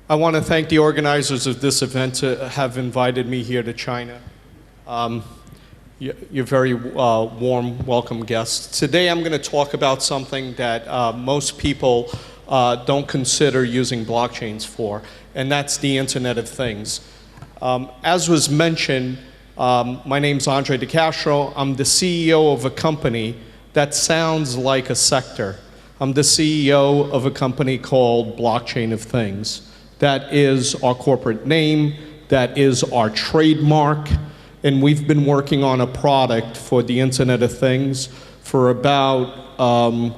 I want to thank the organizers of this event to have invited me here to China. You're very warm, welcome guests. Today I'm going to talk about something that most people don't consider using blockchains for, and that's the Internet of Things. As was mentioned, my name's Andre De Castro. I'm the CEO of a company that sounds like a sector. I'm the CEO of a company called Blockchain of Things. That is our corporate name, that is our trademark, and we've been working on a product for the Internet of Things for about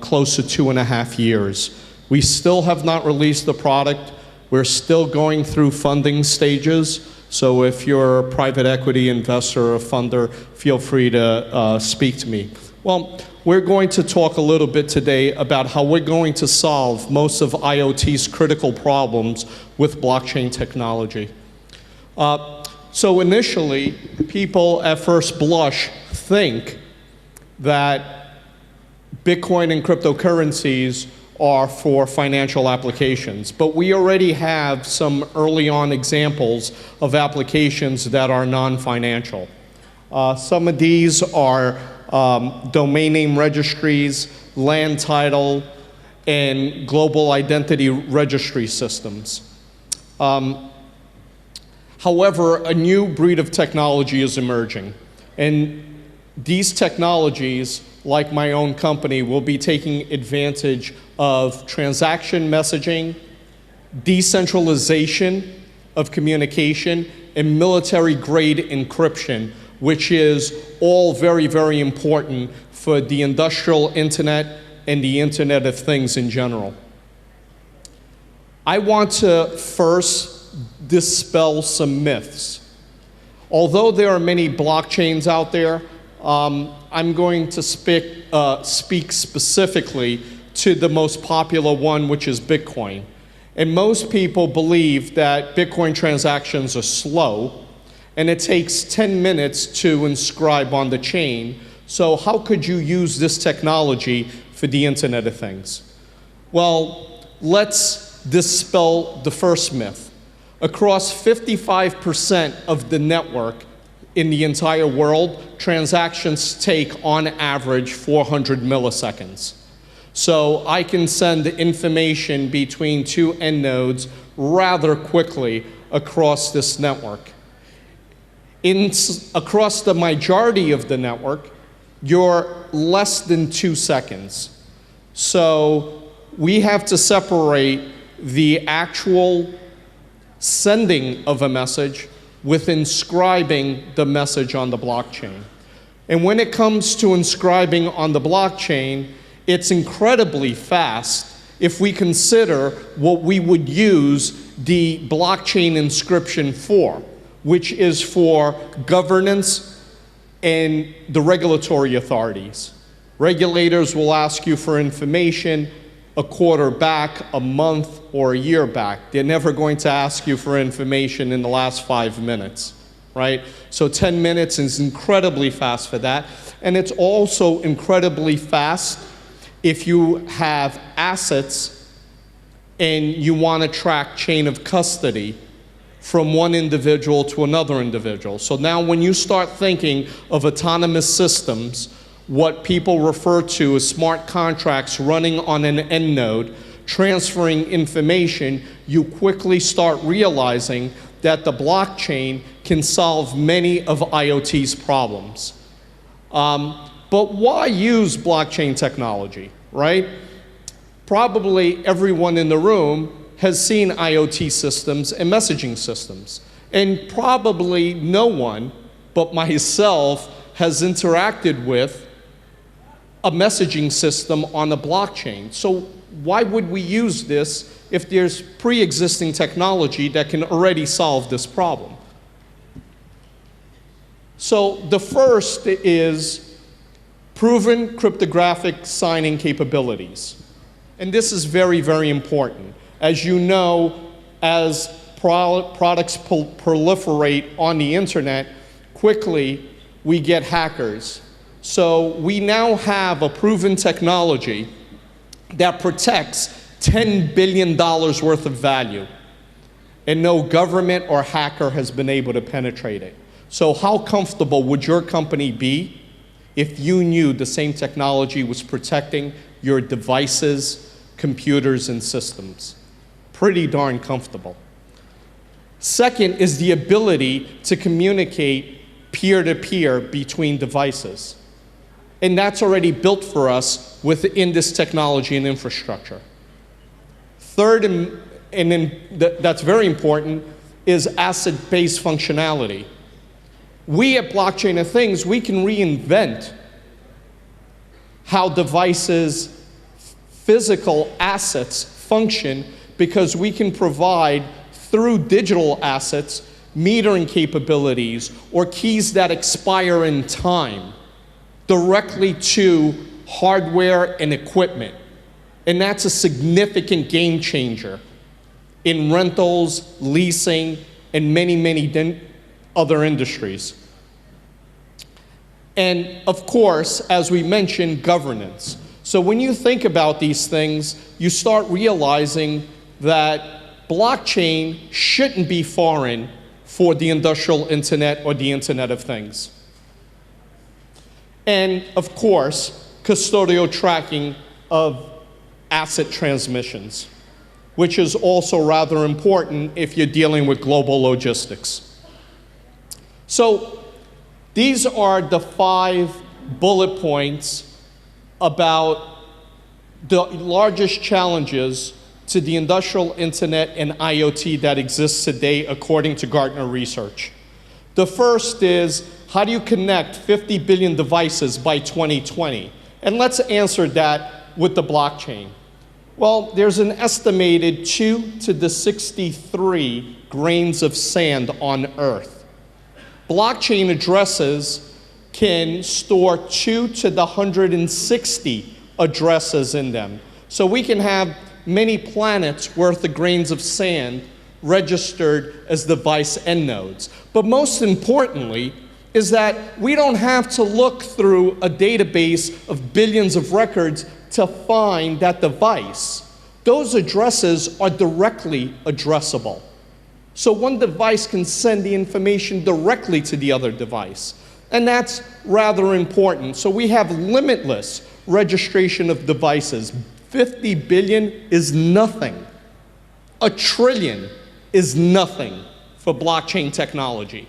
close to 2.5 years. We still have not released the product. We're still going through funding stages, so if you're a private equity investor or a funder, feel free to speak to me. Well, we're going to talk a little bit today about how we're going to solve most of IoT's critical problems with blockchain technology. So initially, people at first blush think that Bitcoin and cryptocurrencies are for financial applications, but we already have some early on examples of applications that are non-financial. Some of these are domain name registries, land title, and global identity registry systems. However, a new breed of technology is emerging, and these technologies, like my own company, will be taking advantage of transaction messaging, decentralization of communication, and military-grade encryption, which is all very, very important for the industrial internet and the Internet of Things in general. I want to first dispel some myths. Although there are many blockchains out there, I'm going to speak specifically to the most popular one, which is Bitcoin. And most people believe that Bitcoin transactions are slow, and it takes 10 minutes to inscribe on the chain. So how could you use this technology for the Internet of Things? Well, let's dispel the first myth. Across 55% of the network in the entire world, transactions take on average 400 milliseconds. So I can send information between two end nodes rather quickly across this network. Across the majority of the network, you're less than 2 seconds. So we have to separate the actual sending of a message with inscribing the message on the blockchain. And when it comes to inscribing on the blockchain, it's incredibly fast if we consider what we would use the blockchain inscription for, which is for governance and the regulatory authorities. Regulators will ask you for information a quarter back, a month, or a year back. They're never going to ask you for information in the last 5 minutes, right? So 10 minutes is incredibly fast for that. And it's also incredibly fast if you have assets and you want to track chain of custody from one individual to another individual. So now when you start thinking of autonomous systems, what people refer to as smart contracts running on an end node, transferring information, you quickly start realizing that the blockchain can solve many of IoT's problems. But why use blockchain technology, right? Probably everyone in the room has seen IoT systems and messaging systems. And probably no one but myself has interacted with a messaging system on a blockchain. So why would we use this if there's pre-existing technology that can already solve this problem? So the first is proven cryptographic signing capabilities. And this is very, very important. As you know, as products proliferate on the internet, quickly we get hackers. So we now have a proven technology that protects $10 billion worth of value. and no government or hacker has been able to penetrate it. So how comfortable would your company be if you knew the same technology was protecting your devices, computers, and systems? Pretty darn comfortable. Second is the ability to communicate peer-to-peer between devices. And that's already built for us within this technology and infrastructure. Third, that's very important, is asset-based functionality. We at Blockchain of Things, we can reinvent how devices' physical assets function because we can provide, through digital assets, metering capabilities or keys that expire in time directly to hardware and equipment. And that's a significant game changer in rentals, leasing, and many other industries. And of course, as we mentioned, governance. So when you think about these things, you start realizing that blockchain shouldn't be foreign for the industrial internet or the Internet of Things. And of course, custodial tracking of asset transmissions, which is also rather important if you're dealing with global logistics. So these are the 5 bullet points about the largest challenges to the industrial internet and IoT that exists today according to Gartner research. The first is, how do you connect 50 billion devices by 2020? And let's answer that with the blockchain. Well, there's an estimated 2 to the 63 grains of sand on Earth. Blockchain addresses can store 2 to the 160 addresses in them. So we can have many planets worth of grains of sand registered as device end nodes. But most importantly is that we don't have to look through a database of billions of records to find that device. Those addresses are directly addressable. So one device can send the information directly to the other device. And that's rather important. So we have limitless registration of devices. 50 billion is nothing. A trillion is nothing for blockchain technology.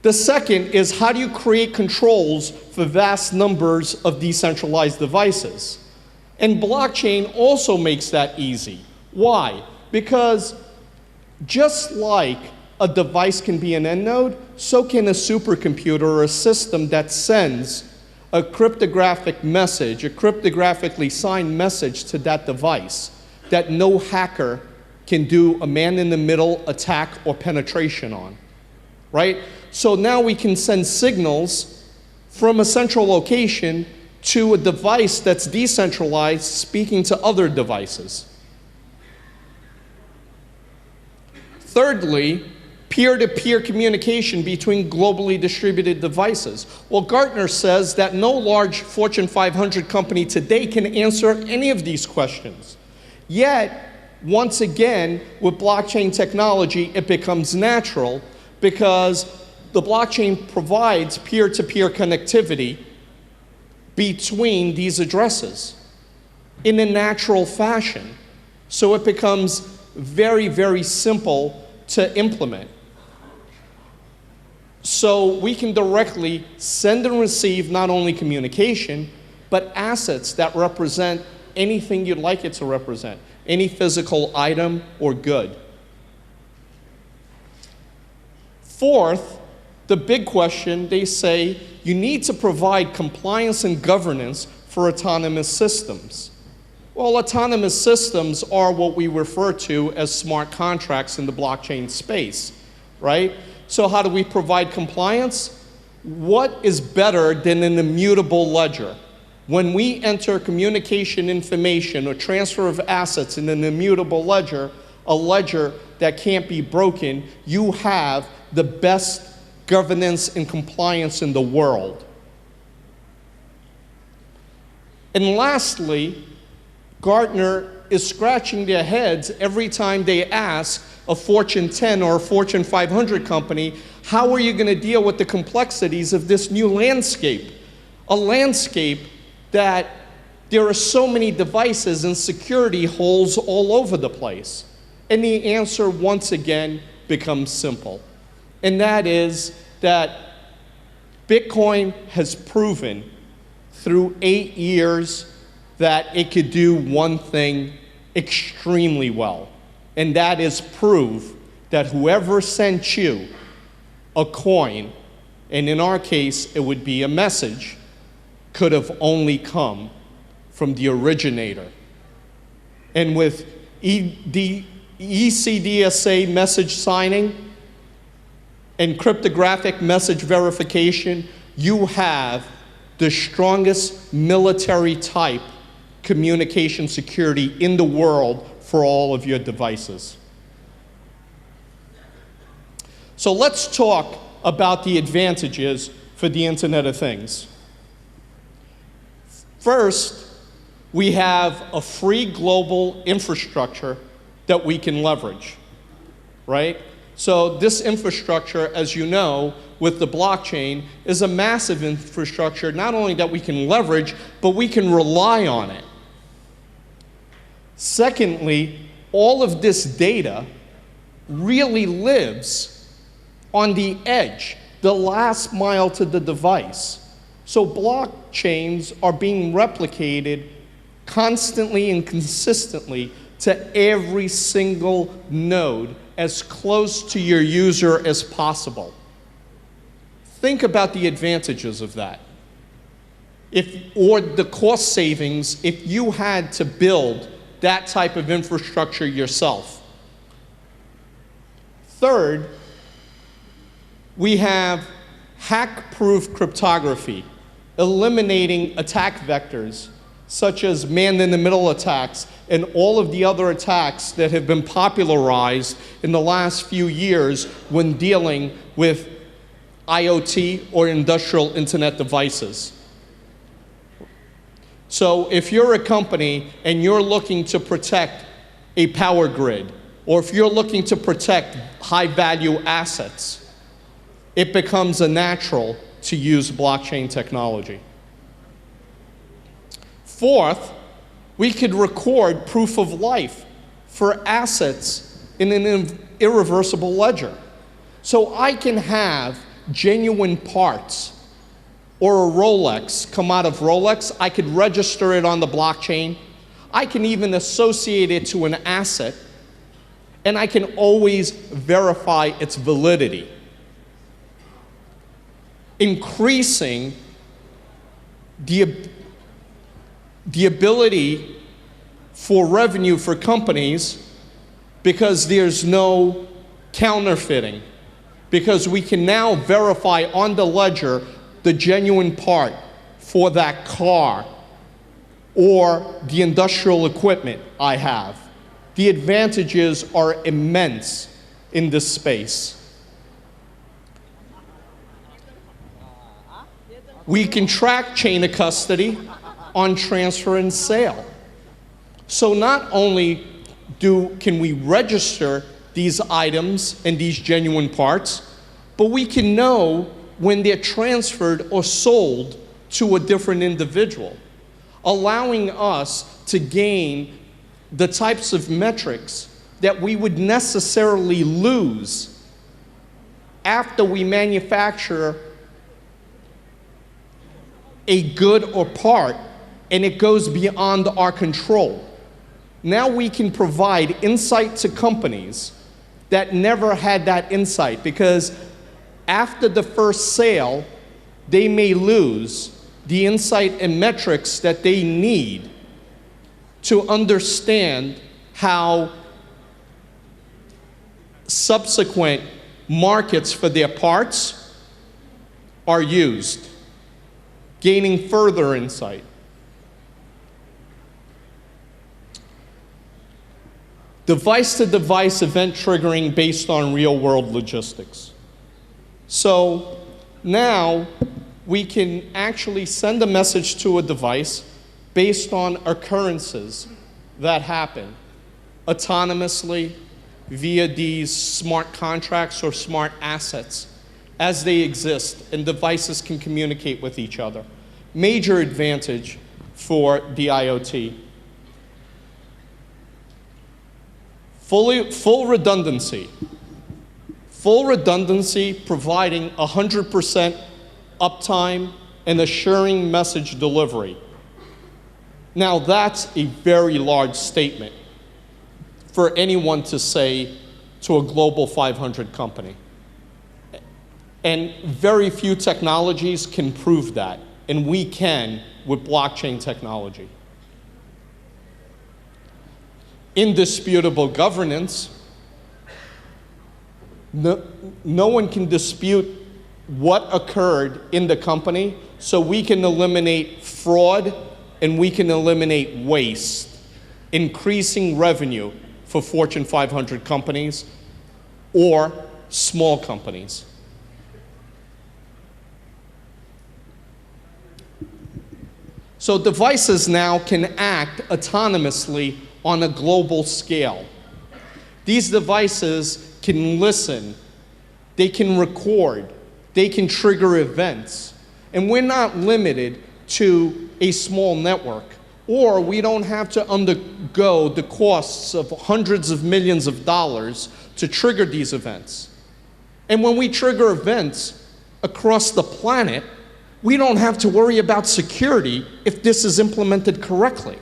The second is, how do you create controls for vast numbers of decentralized devices? And blockchain also makes that easy. Why? Because just like a device can be an end node, so can a supercomputer or a system that sends a cryptographic message, a cryptographically signed message to that device that no hacker can do a man-in-the-middle attack or penetration on, right? So now we can send signals from a central location to a device that's decentralized speaking to other devices. Thirdly, peer-to-peer communication between globally distributed devices. Well, Gartner says that no large Fortune 500 company today can answer any of these questions. Yet, once again, with blockchain technology, it becomes natural because the blockchain provides peer-to-peer connectivity between these addresses in a natural fashion. So it becomes very simple to implement. So we can directly send and receive not only communication, but assets that represent anything you'd like it to represent, any physical item or good. Fourth, the big question, they say, you need to provide compliance and governance for autonomous systems. Well, autonomous systems are what we refer to as smart contracts in the blockchain space, right? So how do we provide compliance? What is better than an immutable ledger? When we enter communication information or transfer of assets in an immutable ledger, a ledger that can't be broken, you have the best governance and compliance in the world. And lastly, Gartner is scratching their heads every time they ask a Fortune 10 or a Fortune 500 company, how are you going to deal with the complexities of this new landscape? A landscape that there are so many devices and security holes all over the place. And the answer, once again, becomes simple. And that is that Bitcoin has proven through 8 years that it could do one thing extremely well, and that is prove that whoever sent you a coin, and in our case it would be a message, could have only come from the originator. And with ECDSA message signing and cryptographic message verification, you have the strongest military type communication security in the world for all of your devices. So let's talk about the advantages for the Internet of Things. First, we have a free global infrastructure that we can leverage, right? So this infrastructure, as you know, with the blockchain, is a massive infrastructure, not only that we can leverage, but we can rely on it. Secondly, all of this data really lives on the edge, the last mile to the device. So blockchains are being replicated constantly and consistently to every single node as close to your user as possible. Think about the advantages of that. Or the cost savings if you had to build that type of infrastructure yourself. Third, we have hack-proof cryptography, eliminating attack vectors such as man-in-the-middle attacks and all of the other attacks that have been popularized in the last few years when dealing with IoT or industrial internet devices. So if you're a company and you're looking to protect a power grid, or if you're looking to protect high-value assets, it becomes a natural to use blockchain technology. Fourth, we could record proof of life for assets in an irreversible ledger. So I can have genuine parts or a Rolex come out of Rolex. I could register it on the blockchain. I can even associate it to an asset, and I can always verify its validity, increasing the ability for revenue for companies because there's no counterfeiting, because we can now verify on the ledger the genuine part for that car or the industrial equipment I have. The advantages are immense in this space. We can track chain of custody on transfer and sale. So not only can we register these items and these genuine parts, but we can know when they're transferred or sold to a different individual, allowing us to gain the types of metrics that we would necessarily lose after we manufacture a good or part and it goes beyond our control. Now we can provide insight to companies that never had that insight, because after the first sale, they may lose the insight and metrics that they need to understand how subsequent markets for their parts are used, gaining further insight. Device-to-device event triggering based on real-world logistics. So now we can actually send a message to a device based on occurrences that happen autonomously via these smart contracts or smart assets as they exist, and devices can communicate with each other. Major advantage for the IoT. Full redundancy. Full redundancy providing 100% uptime and assuring message delivery. Now that's a very large statement for anyone to say to a global 500 company. And very few technologies can prove that, and we can with blockchain technology. Indisputable governance. No one can dispute what occurred in the company, so we can eliminate fraud and we can eliminate waste, increasing revenue for Fortune 500 companies or small companies. So devices now can act autonomously on a global scale. These devices can listen, they can record, they can trigger events. And we're not limited to a small network, or we don't have to undergo the costs of hundreds of millions of dollars to trigger these events. And when we trigger events across the planet, we don't have to worry about security if this is implemented correctly.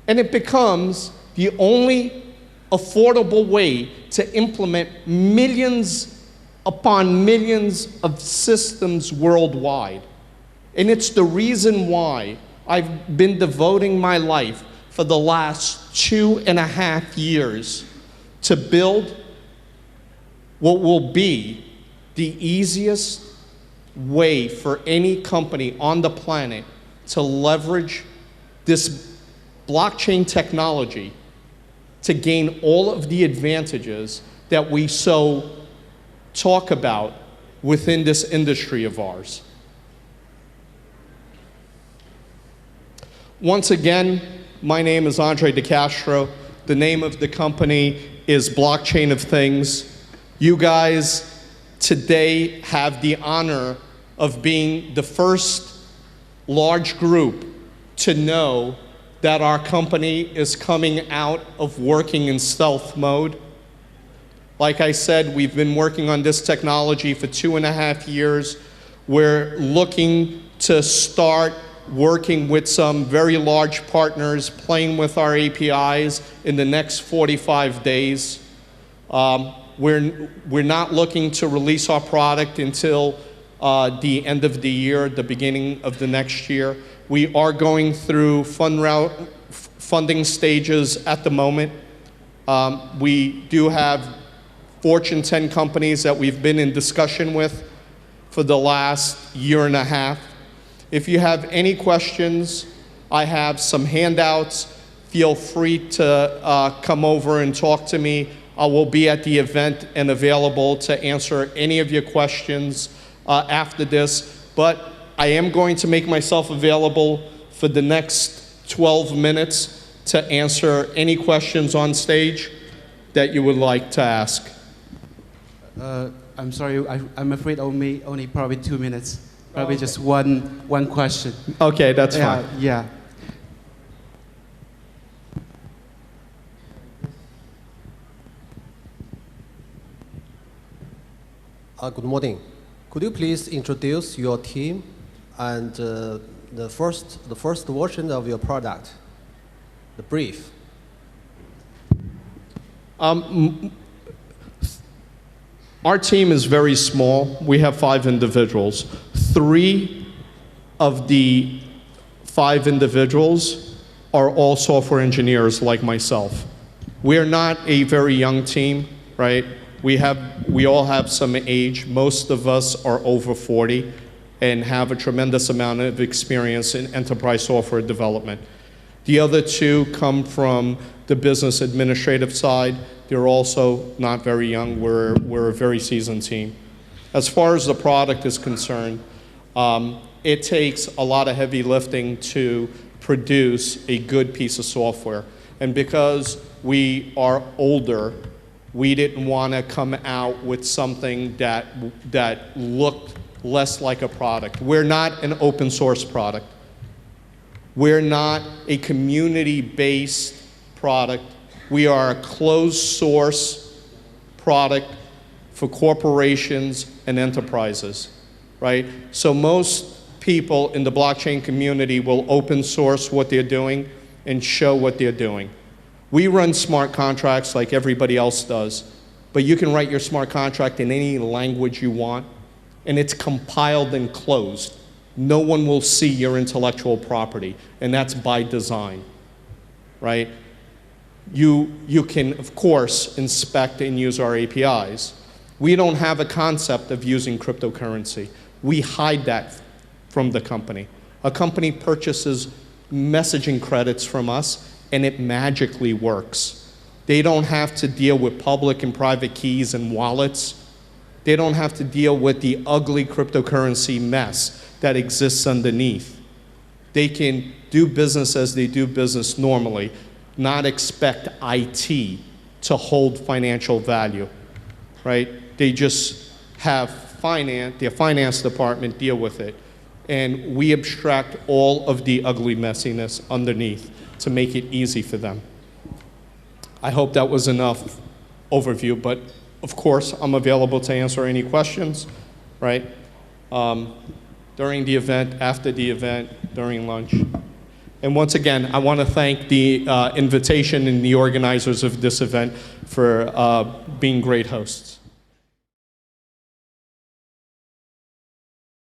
And it becomes the only affordable way to implement millions upon millions of systems worldwide. And it's the reason why I've been devoting my life for the last 2.5 years to build what will be the easiest way for any company on the planet to leverage this blockchain technology to gain all of the advantages that we so talk about within this industry of ours. Once again, my name is Andre De Castro. The name of the company is Blockchain of Things. You guys today have the honor of being the first large group to know that our company is coming out of working in stealth mode. Like I said, we've been working on this technology for 2.5 years. We're looking to start working with some very large partners, playing with our APIs in the next 45 days. We're not looking to release our product until the end of the year, the beginning of the next year. We are going through funding stages at the moment. We do have Fortune 10 companies that we've been in discussion with for the last 1.5 years. If you have any questions, I have some handouts. Feel free to come over and talk to me. I will be at the event and available to answer any of your questions after this. But I am going to make myself available for the next 12 minutes to answer any questions on stage that you would like to ask. I'm sorry, I'm afraid only probably 2 minutes. Probably just one question. Okay, that's fine. Yeah. Good morning. Could you please introduce your team and the first version of your product, the brief? Our team is very small. We have 5 individuals. 3 of the 5 individuals are all software engineers like myself. We're not a very young team, right? We all have some age. Most of us are over 40 and have a tremendous amount of experience in enterprise software development. The other 2 come from the business administrative side. They're also not very young. We're a very seasoned team. As far as the product is concerned, it takes a lot of heavy lifting to produce a good piece of software. And because we are older, we didn't want to come out with something that looked less like a product. We're not an open source product. We're not a community-based product. We are a closed source product for corporations and enterprises, right? So most people in the blockchain community will open source what they're doing and show what they're doing. We run smart contracts like everybody else does, but you can write your smart contract in any language you want, and it's compiled and closed. No one will see your intellectual property, and that's by design, right? You can, of course, inspect and use our APIs. We don't have a concept of using cryptocurrency. We hide that from the company. A company purchases messaging credits from us, and it magically works. They don't have to deal with public and private keys and wallets. They don't have to deal with the ugly cryptocurrency mess that exists underneath. They can do business as they do business normally, not expect IT to hold financial value, right? They just have their finance department deal with it. And we abstract all of the ugly messiness underneath to make it easy for them. I hope that was enough overview, but of course, I'm available to answer any questions, right? During the event, after the event, during lunch. And once again, I want to thank the invitation and the organizers of this event for being great hosts.